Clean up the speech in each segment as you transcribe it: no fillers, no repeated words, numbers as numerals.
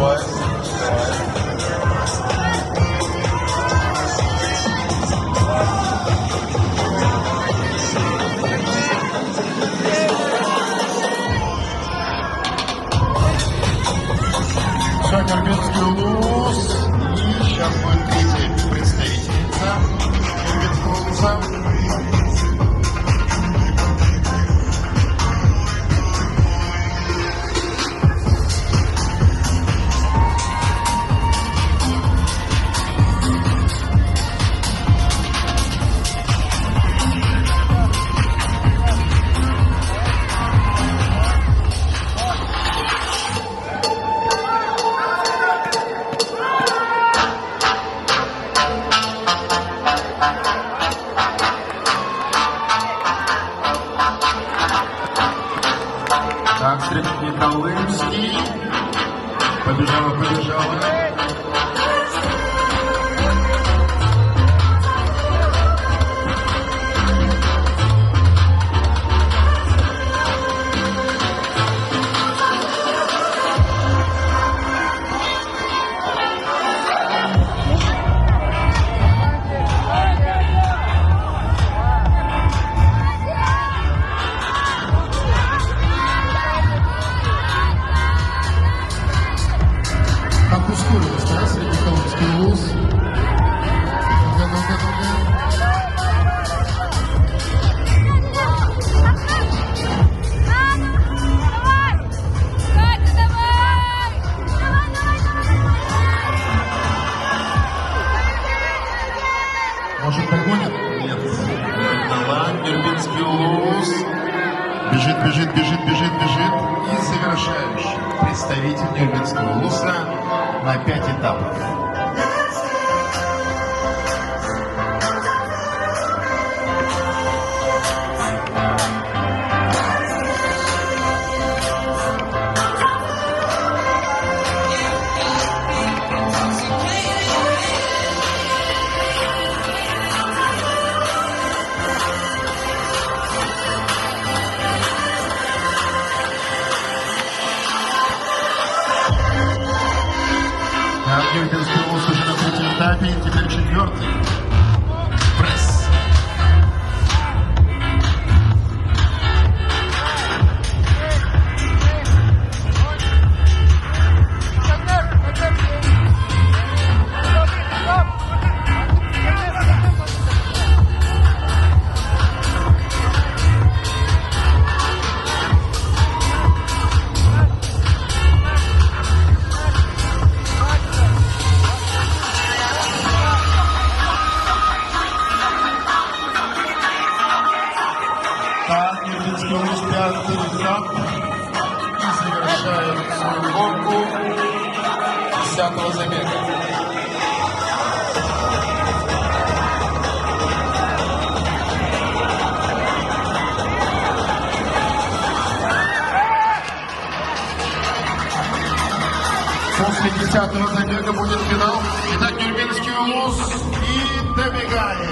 Давай. Все, Нюрнбергский улус. И сейчас будет третья представительница Нюрнбергского улуса. Так, Средний Колымский. Побежала. Так ускорилась, да, Среднеколымский улус. Может, погонят? Нет. Дала Нюрнбергский улус. Бежит. И завершающий представитель Нюрнбергского улуса на 5 этапов. Нюрнбергский улус уже на третьем этапе, и теперь четвертый. Пресс. Так, Нюрнбергский улус, 5-й этап. И завершает свою гонку 10-го забега. После 10-го забега будет финал. Итак, Нюрнбергский улус и добегает.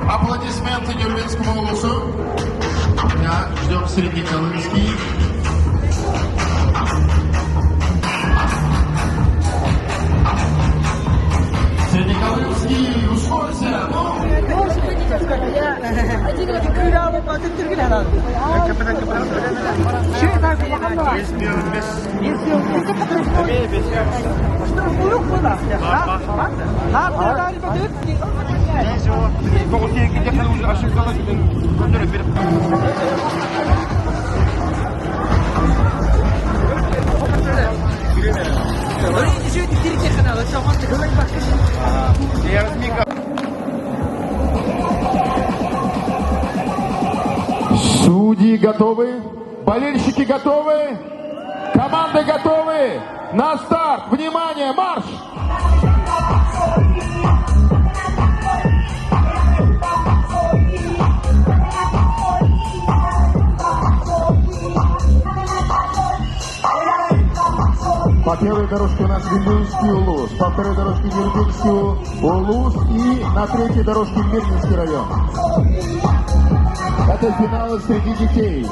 Аплодисменты Нюрнбергскому улусу. Да, ждем Среднеколымский. Среднеколымский, ускорься, ну! Судьи готовы, болельщики готовы, команды готовы, на старт, внимание, марш! По первой дорожке у нас Вильнюсский улус, по второй дорожке Нюрнбергский улус и на третьей дорожке Мирнинский район. Это финалы среди детей.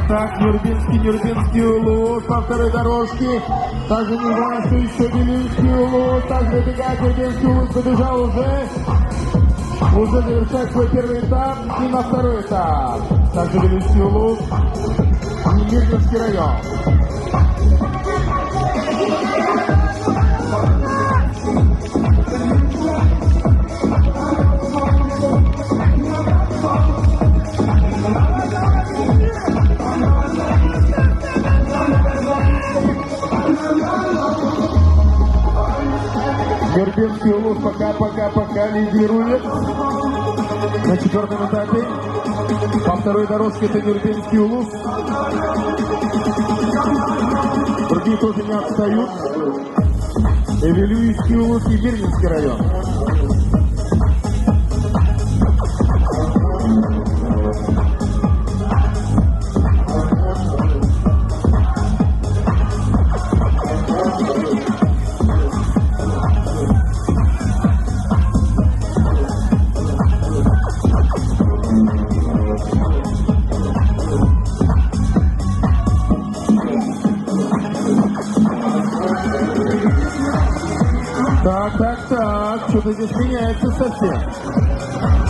Так, Нюрбинский улус по второй дорожке. Также не знаю, что еще Вилюйский улус. Также добегает Нюрбинский улус, побежал уже завершает свой первый этап и на второй этап. Также Вилюйский улус и Мирнинский район. Нюрбинский улус пока лидирует на четвертом этапе. По второй дорожке это Нюрбинский улус. Другие тоже не отстают. Вилюйский улус и Мирнинский район. Так, что-то здесь меняется совсем.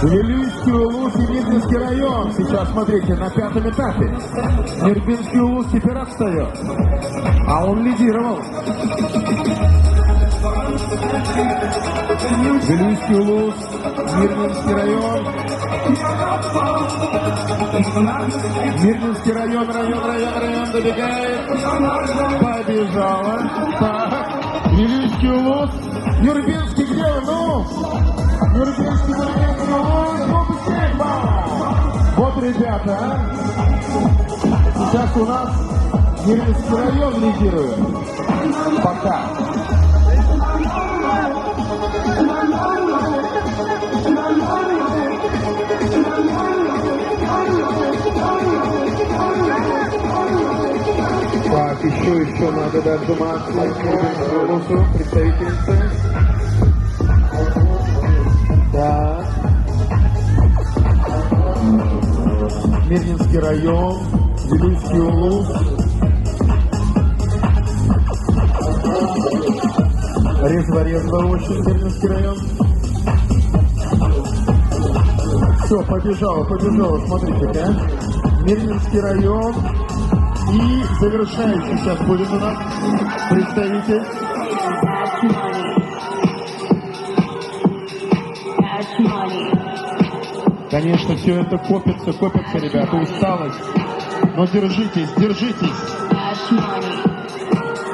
Вилюйский улус и Мирнинский район. Сейчас, смотрите, на пятом этапе. Нюрбинский улус теперь отстает. А он лидировал. Вилюйский улус, Мирнинский район. Мирнинский район добегает. Побежала. Так. Вилюйский улус. Нюрбинский где он? Ну? Нюрбинский улус. Ну, быстрее, вот, ребята, Сейчас у нас Мирнинский район лидирует. Пока. Так, еще надо дожиматься к голосу представительницы. Так. Мирнинский район, Вилюйский улус. Резво очень Мирнинский район. Все, побежало, смотрите-ка. Мирнинский район. И завершающий сейчас будет у нас представитель. Конечно, все это копится, ребята, усталость. Но держитесь.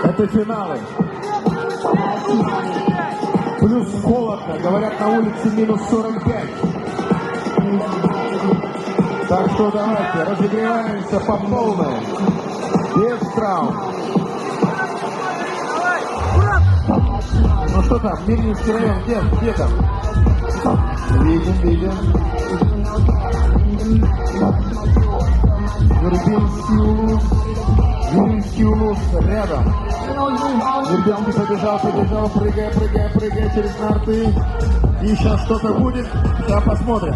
Это финалы. Плюс холодно, говорят, на улице минус 45. Так что давайте, разогреваемся по полной. Без травм. Ну что там, Мирнинский район, где там? Видим. Вилюйский улус рядом. Нюрбинский побежал, прыгая через нарты. И сейчас что-то будет, сейчас посмотрим.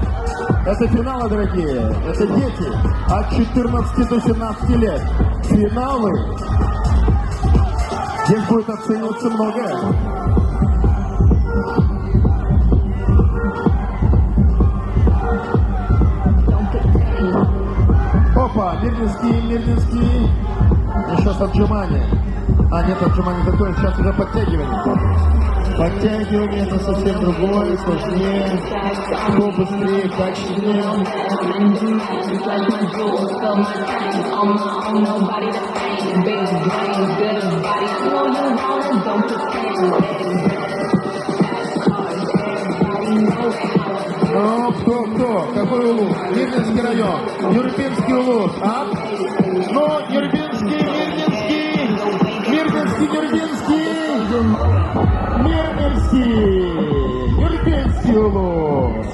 Это финалы, дорогие, это дети от 14 до 17 лет. Финалы. Здесь будет оцениваться многое. Опа, Мирнинский. Еще с отжимания. Нет, отжимание такое, сейчас уже подтягивание. Подтягивание это совсем другое, сложнее, кто быстрее, качественнее. Ну, кто? Какой улус? Мирнинский район. Нюрбинский улус. Ну, Нюрбинский. Нюрбинский улус.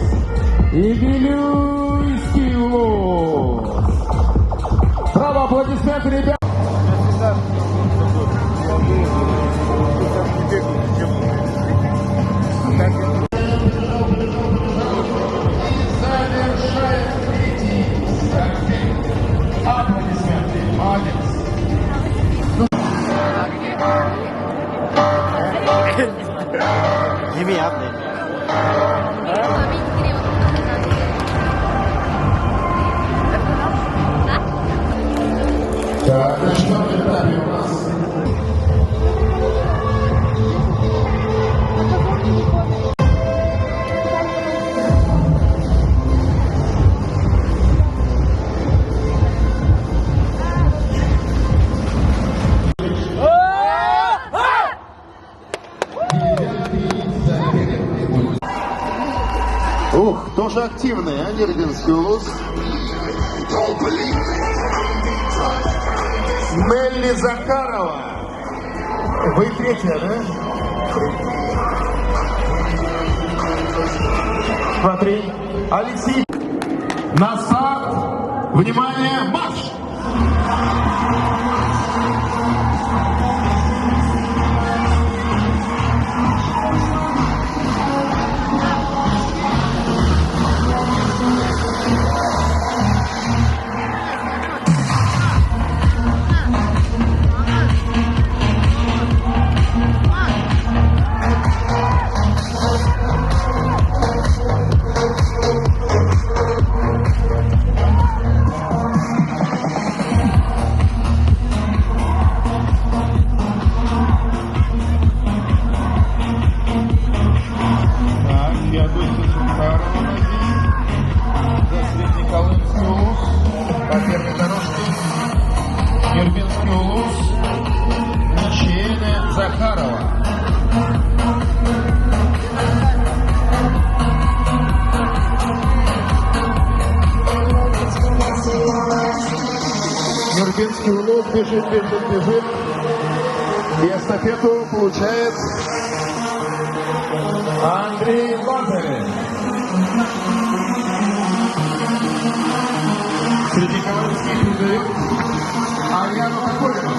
И Вилюйский улус. Браво, аплодисменты, ребят. Завершает третий аплодисмент. Не меня, Так, на четвертом этапе у нас ух, тоже активный, а, Нербинский улус. Нелли Захарова. Вы третья, да? Смотри, Алексей. На старт. Внимание, марш! Нербинский улус, Мичеле Захарова. Нербинский улус бежит. И эстафету получает Андрей Лазарев. Среди кавалерских передает Ариану Кокорину.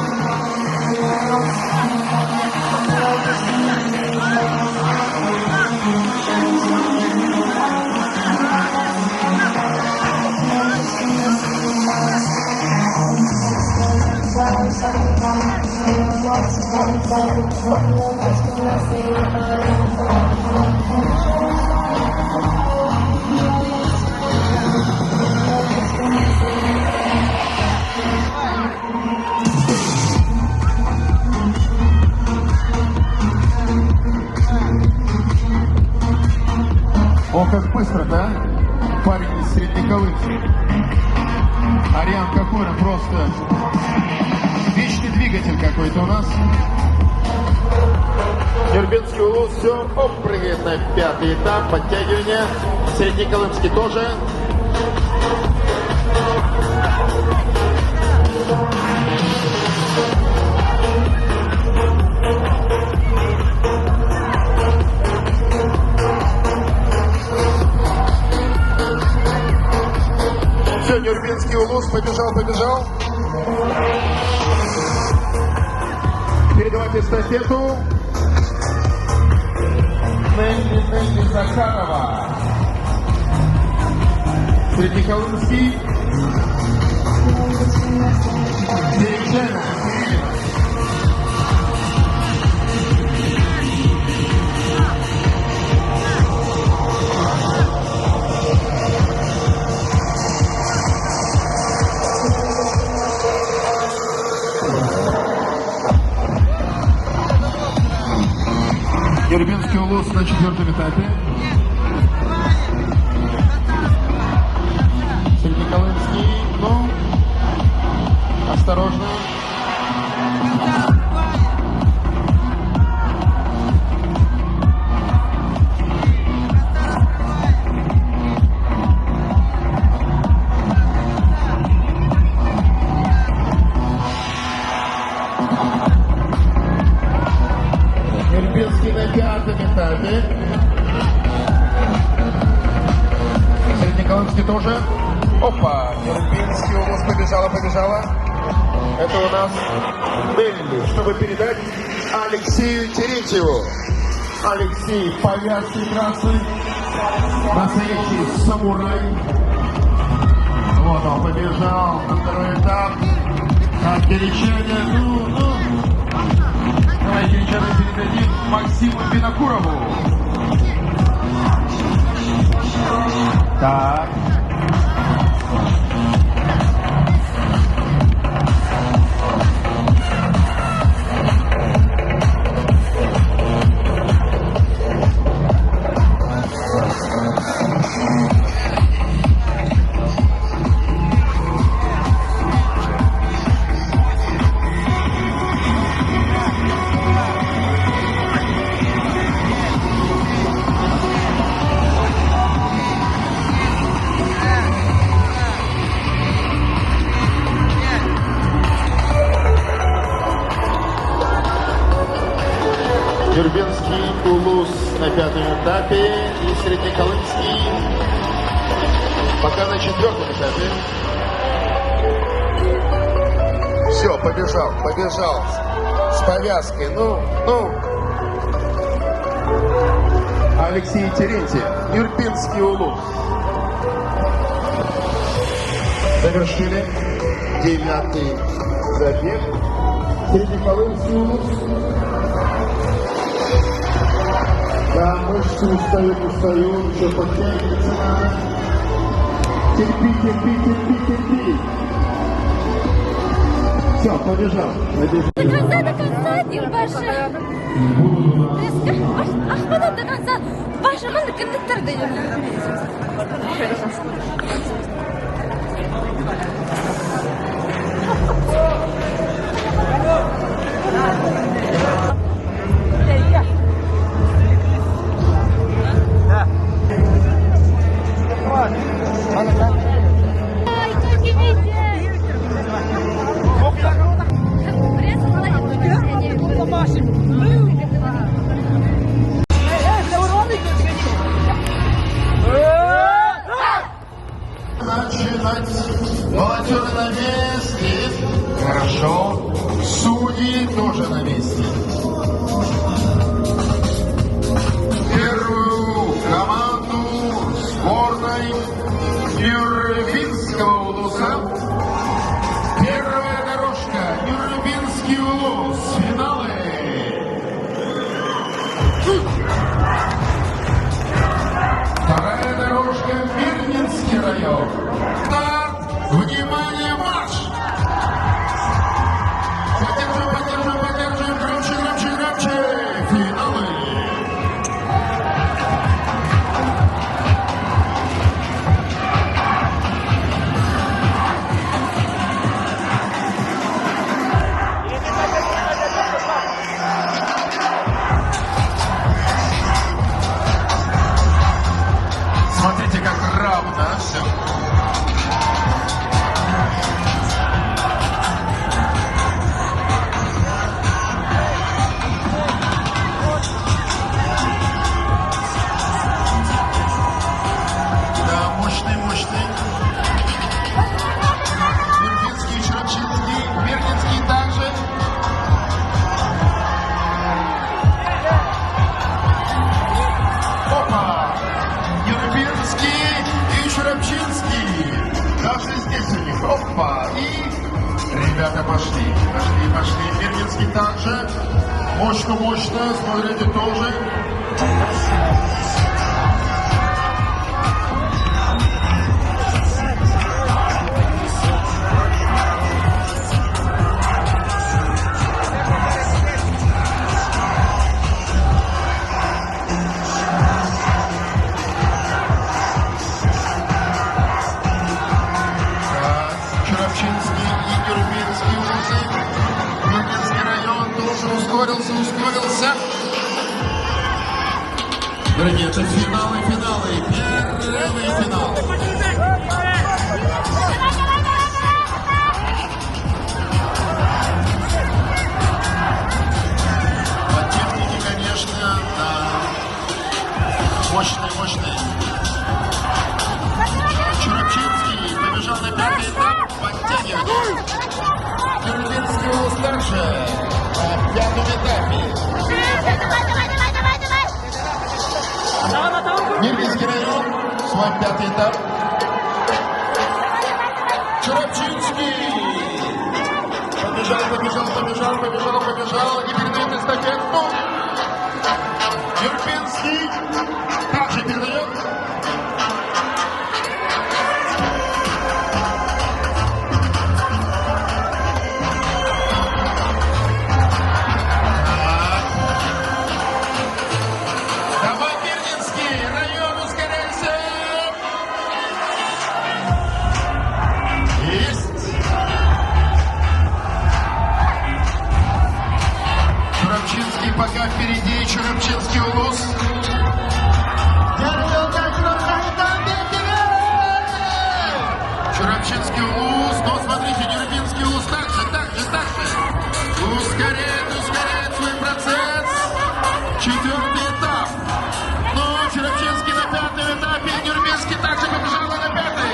О, как быстро, да? Парень из Среднеколымска. Ариан Кокорин просто вечный двигатель какой-то у нас. Нербинский улус все, прыгает на пятый этап, подтягивание. Среднеколымский тоже. Все, Нербинский улус побежал. Передавать эстафету. Нелли Захарова. Среднеколымский. Дирижена. Нербинский улус на четвертом этапе. Среднеколымский, ну, осторожно. Нербинский на пятом этапе. Среднеколымский тоже. Опа! Нербинский улус побежала. Это у нас Нелли, чтобы передать Алексею Терентьеву. Алексей, повязки красный, настоящий самурай. Вот он побежал на второй этап. Так, киричане, ну. Давай киричаны передадим. Максиму Винокурову. Так. Дербенский Улус на 5-м этапе и Среднеколымский пока на 4-м этапе. Все, побежал с повязкой. Ну. Алексей Терентьев, Дербенский Улус. Завершили 9-й забег. Среднеколымский Улус. Да, мышцы устают, еще подтягиваться надо. Терпи. Все, побежал. До конца, Дилбаша. Ахмадов до конца. Баша, мында кондуктор деді. Волонтеры на месте. Хорошо. Судьи тоже на месте. Первую команду сборной Нюрбинского Улуса. Первая дорожка. Нюрбинский Улус. Финалы. Вторая дорожка. Мирнинский район. Внимание, марш! Поддержим, громче! Финалы! Смотрите, как равно все. Опа! И ребята пошли. Мирнинский также. Мощно. Смотрите тоже. Ускорился. Дорогие, это финалы. Первый финал. По технике, конечно, да. Мощный. Чурапчинский побежал на 5-й этап, подтягивание. Дербенский старше. На 5-м этапе. Мирнинский район, свой 5-й этап. Чурапчинский. Побежал. И передает эстафету. пока впереди Черепчинский улус. Черепчинский улус, но смотрите, Нюрбинский улус также. Ускоряет свой процесс. Четвертый этап. Но Черепчинский на пятом этапе, Нюрбинский также побежал на пятый.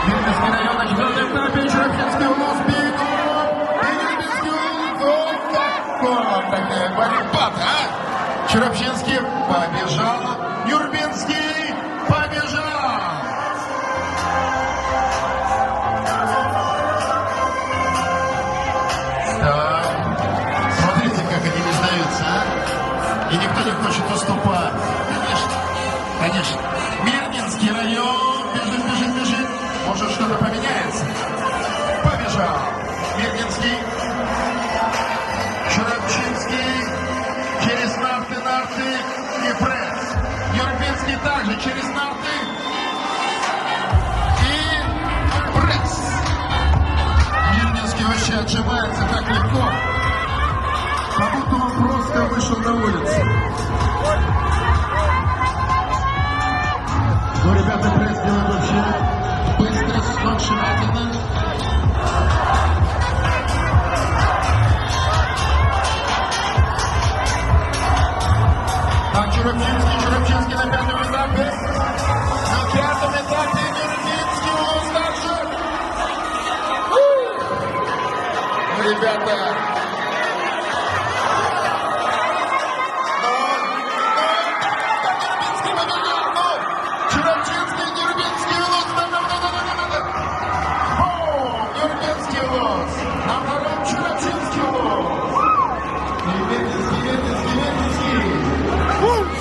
Вильнюсский район на четвертом этапе, Черепчинский улус бегут. И Нюрбинский улус. Вот такая борьба, да? Черепчинский побежал, Нюрбинский побежал. Смотрите, как они не сдаются, а? И никто не хочет уступать. Конечно. Мирнинский район. Бежит. Может, что-то поменяется. Побежал. Мирнинский. Черепчинский. Через нарты и пресс. Нюрбинский также через нарты и пресс. Мирнинский вообще отжимается так легко. Как будто он просто вышел на улицу. Но ребята пресс делают вообще быстро, сногсшибательно. Так, Черепчинский на пятом этапе. На пятом этапе Нюрбинский улус также. Ребята.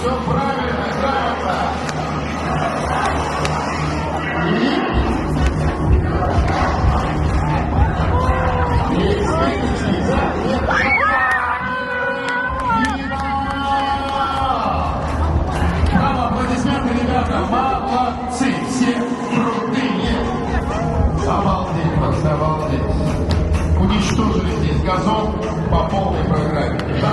Все правильно, грамотно. Браво, аплодисменты, ребята, молодцы, все крутые. Обалдеть, просто обалдеть. Уничтожили здесь газон по полной программе. Да.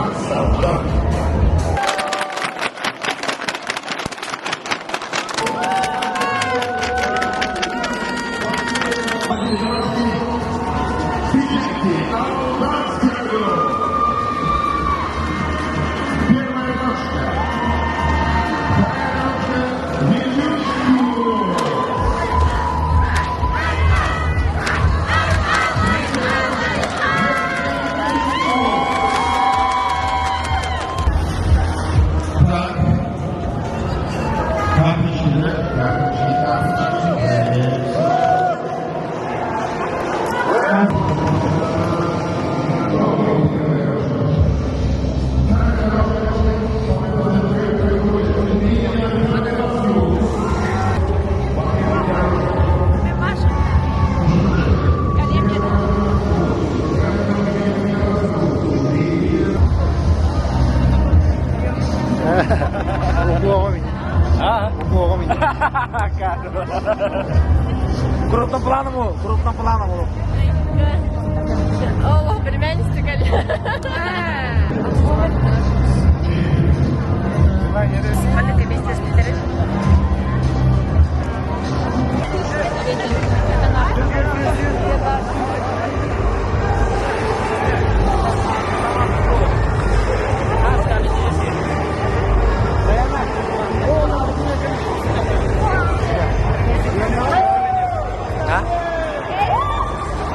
Kurut na plano mo. Allah, племянница Галя. Смотрите, вместе с Питером.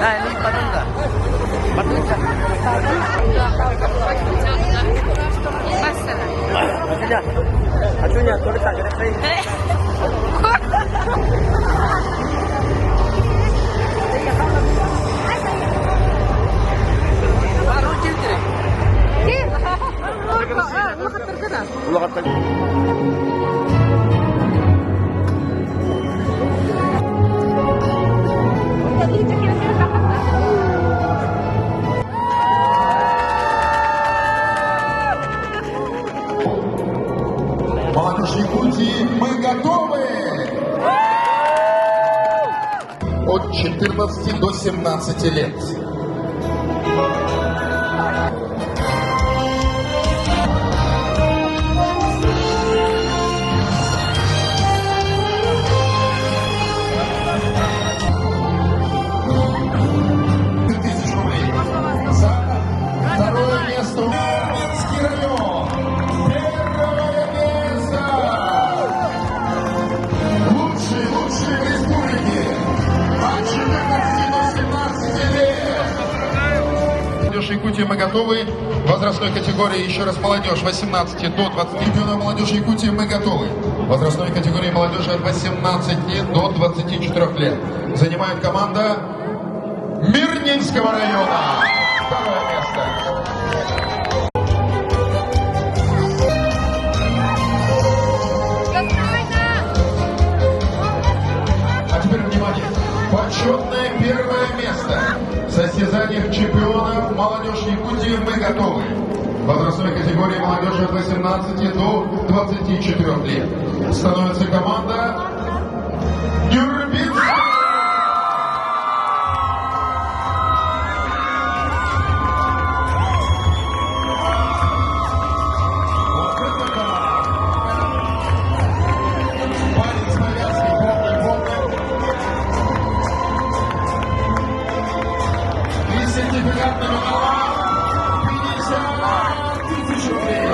Nah, ini patut nggak? Patut nggak? Acunya, tulis tak kena saya. Молодежь Якутии, мы готовы! От 14 до 17 лет. Якутии мы готовы. Возрастной категории, еще раз, молодежь 18 до 20. Чемпиона молодежи Якутии мы готовы. Возрастной категории молодежи от 18 до 24 лет. Занимает команда Мирнинского района. Второе место. А теперь внимание. Почетное первое место. В состязаниях чемпионов молодежи Якутии мы готовы. В возрастной категории молодежи от 18 до 24 лет становится команда Нюрбинск. Сертификат номинала 50 тысяч рублей.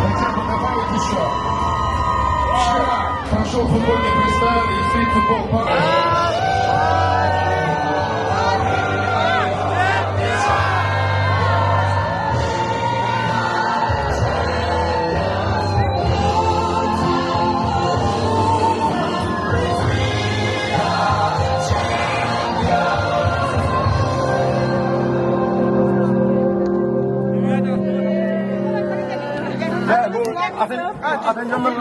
Хотя бы добавить еще. Вчера прошел футбольный фристайл и стрит-футбол пара. Ada nomor.